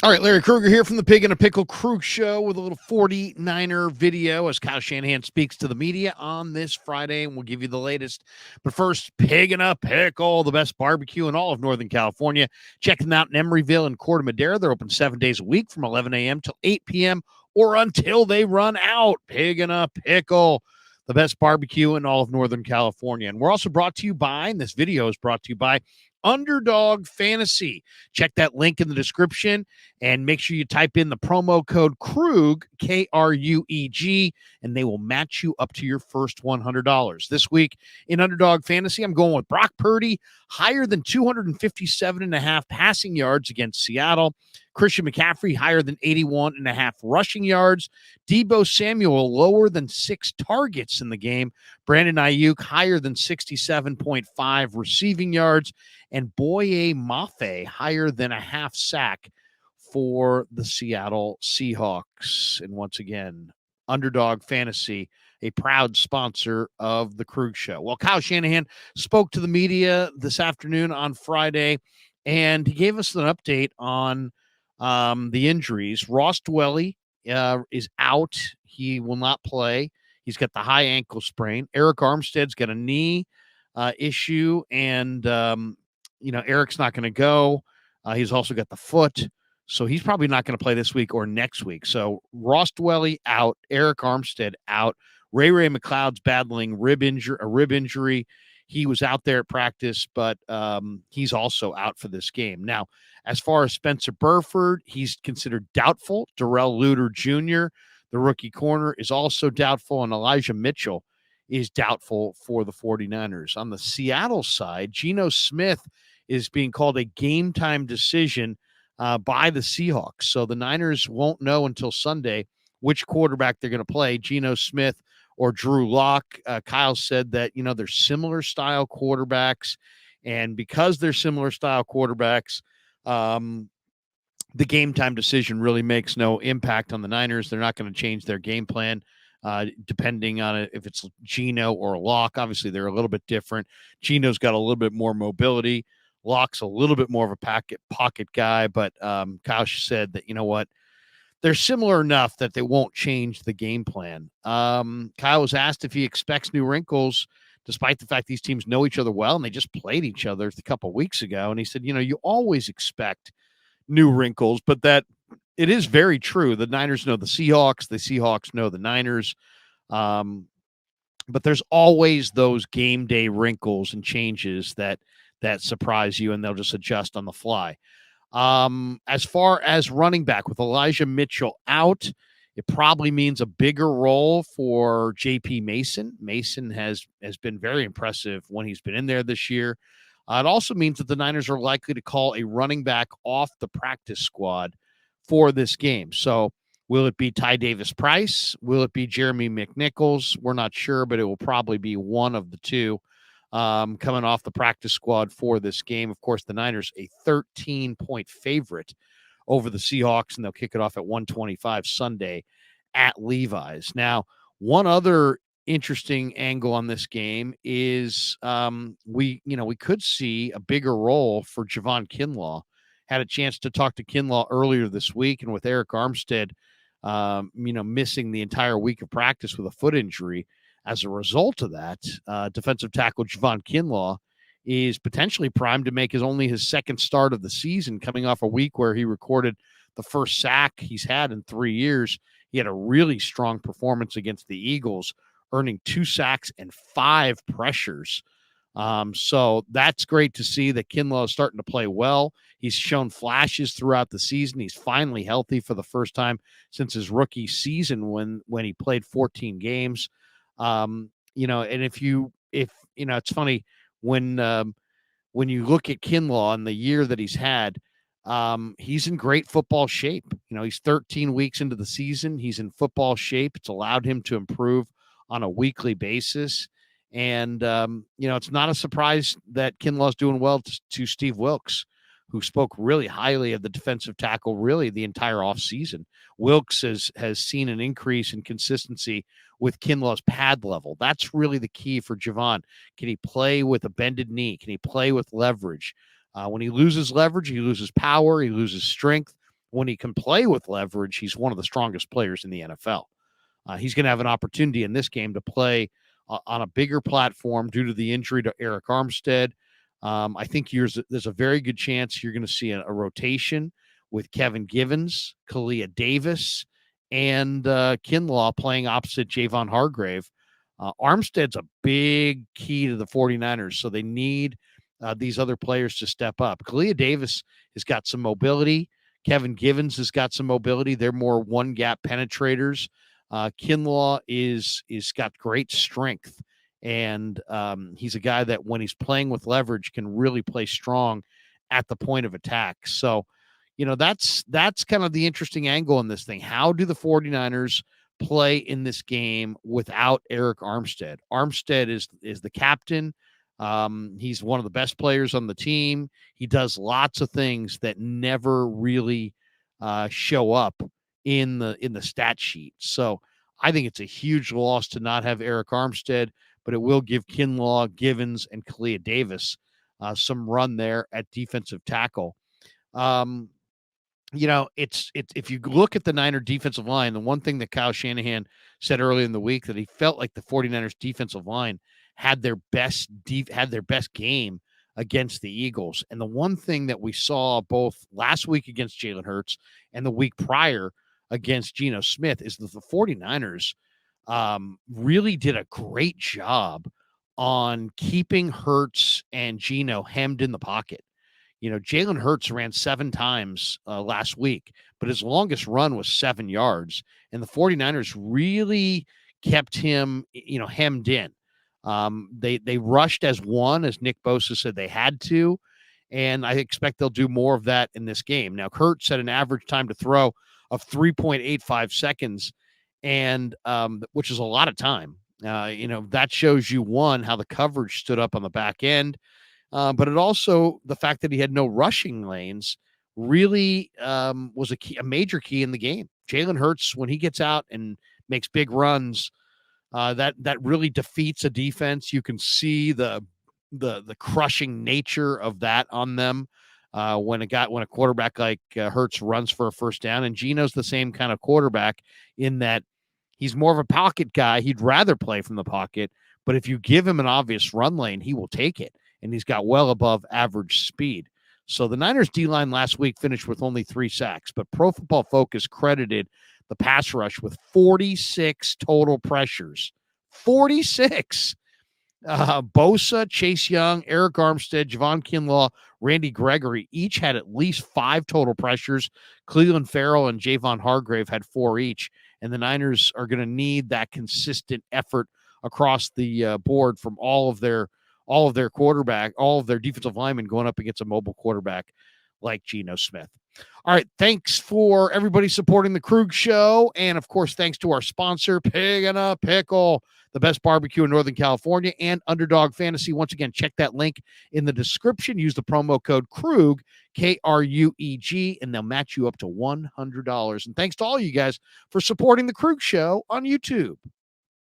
All right, Larry Krueger here from the Pig and a Pickle Krug Show with a little 49er video as Kyle Shanahan speaks to the media on this Friday, and we'll give you the latest. But first, Pig and a Pickle, the best barbecue in all of Northern California. Check them out in Emeryville and Corte Madera. They're open 7 days a week from 11 a.m. till 8 p.m. or until they run out. Pig and a Pickle, the best barbecue in all of Northern California. And we're also brought to you by, and this video is brought to you by, Underdog Fantasy. Check that link in the description and make sure you type in the promo code Krug, K-R-U-E-G, and they will match you up to your first $100. This week in Underdog Fantasy, I'm going with Brock Purdy, higher than 257.5 passing yards against Seattle. Christian McCaffrey, higher than 81.5 rushing yards. Deebo Samuel, lower than 6 targets in the game. Brandon Ayuk, higher than 67.5 receiving yards. And Boye Mafe, higher than a half sack for the Seattle Seahawks. And once again, Underdog Fantasy, a proud sponsor of the Krug Show. Well, Kyle Shanahan spoke to the media this afternoon on Friday, and he gave us an update on the injuries. Ross Dwelley is out. He will not play. He's got the high ankle sprain. Eric Armstead's got a knee issue, and Eric's not going to go. He's also got the foot, so he's probably not going to play this week or next week. So Ross Dwelley out, Eric Armstead out. Ray McLeod's battling a rib injury. He was out there at practice, but he's also out for this game. Now, as far as Spencer Burford, he's considered doubtful. Darrell Luter Jr., the rookie corner, is also doubtful, and Elijah Mitchell is doubtful for the 49ers. On the Seattle side, Geno Smith is being called a game-time decision by the Seahawks. So the Niners won't know until Sunday which quarterback they're going to play, Geno Smith or Drew Lock. Kyle said that, they're similar style quarterbacks, and because they're similar style quarterbacks, the game time decision really makes no impact on the Niners. They're not going to change their game plan depending on it, if it's Geno or Lock. Obviously, they're a little bit different. Geno's got a little bit more mobility. Lock's a little bit more of a pocket guy, but Kyle said that, they're similar enough that they won't change the game plan. Kyle was asked if he expects new wrinkles, despite the fact these teams know each other well, and they just played each other a couple of weeks ago. And he said, you always expect new wrinkles, but that it is very true. The Niners know the Seahawks know the Niners. But there's always those game day wrinkles and changes that surprise you, and they'll just adjust on the fly. As far as running back, with Elijah Mitchell out, it probably means a bigger role for J.P. Mason. Mason has been very impressive when he's been in there this year. It also means that the Niners are likely to call a running back off the practice squad for this game. So will it be Ty Davis-Price? Will it be Jeremy McNichols? We're not sure, but it will probably be one of the two coming off the practice squad for this game. Of course, the Niners a 13-point favorite over the Seahawks, and they'll kick it off at 1:25 Sunday at Levi's. Now, one other interesting angle on this game is we could see a bigger role for Javon Kinlaw. Had a chance to talk to Kinlaw earlier this week, and with Eric Armstead, missing the entire week of practice with a foot injury. As a result of that, defensive tackle Javon Kinlaw is potentially primed to make his second start of the season, coming off a week where he recorded the first sack he's had in 3 years. He had a really strong performance against the Eagles, earning 2 sacks and 5 pressures. So that's great to see that Kinlaw is starting to play well. He's shown flashes throughout the season. He's finally healthy for the first time since his rookie season when he played 14 games. And it's funny when you look at Kinlaw and the year that he's had, he's in great football shape. He's 13 weeks into the season. He's in football shape. It's allowed him to improve on a weekly basis. And, it's not a surprise that Kinlaw's doing well to Steve Wilks, who spoke really highly of the defensive tackle really the entire offseason. Wilks has seen an increase in consistency with Kinlaw's pad level. That's really the key for Javon. Can he play with a bended knee? Can he play with leverage? When he loses leverage, he loses power, he loses strength. when he can play with leverage, he's one of the strongest players in the NFL. He's going to have an opportunity in this game to play on a bigger platform due to the injury to Eric Armstead. I think there's a very good chance you're going to see a rotation with Kevin Givens, Kalia Davis, and Kinlaw playing opposite Javon Hargrave. Armstead's a big key to the 49ers, so they need these other players to step up. Kalia Davis has got some mobility. Kevin Givens has got some mobility. They're more one-gap penetrators. Kinlaw is got great strength, and he's a guy that when he's playing with leverage can really play strong at the point of attack. So, that's kind of the interesting angle in this thing. How do the 49ers play in this game without Eric Armstead? Armstead is the captain. He's one of the best players on the team. He does lots of things that never really show up in the stat sheet. So I think it's a huge loss to not have Eric Armstead, but it will give Kinlaw, Givens, and Kalia Davis some run there at defensive tackle. It's if you look at the Niner defensive line, the one thing that Kyle Shanahan said earlier in the week that he felt like the 49ers defensive line had their best game against the Eagles. And the one thing that we saw both last week against Jalen Hurts and the week prior against Geno Smith is that the 49ers really did a great job on keeping Hurts and Geno hemmed in the pocket. Jalen Hurts ran 7 times last week, but his longest run was 7 yards. And the 49ers really kept him, hemmed in. They rushed as one, as Nick Bosa said they had to. And I expect they'll do more of that in this game. Now, Hurts had an average time to throw of 3.85 seconds, and which is a lot of time. That shows you, one, how the coverage stood up on the back end. But it also, the fact that he had no rushing lanes really was a major key in the game. Jalen Hurts, when he gets out and makes big runs, that really defeats a defense. You can see the crushing nature of that on them when a quarterback like Hurts runs for a first down. And Geno's the same kind of quarterback in that he's more of a pocket guy. He'd rather play from the pocket, but if you give him an obvious run lane, he will take it. And he's got well above average speed. So the Niners D-line last week finished with only 3 sacks, but Pro Football Focus credited the pass rush with 46 total pressures. 46. Bosa, Chase Young, Eric Armstead, Javon Kinlaw, Randy Gregory each had at least 5 total pressures. Cleveland Farrell and Javon Hargrave had 4 each. And the Niners are going to need that consistent effort across the board from all of their defensive linemen going up against a mobile quarterback like Geno Smith. All right. Thanks for everybody supporting the Krug Show. And of course, thanks to our sponsor, Pig and a Pickle, the best barbecue in Northern California, and Underdog Fantasy. Once again, check that link in the description. Use the promo code Krug, K-R-U-E-G, and they'll match you up to $100. And thanks to all you guys for supporting the Krug Show on YouTube.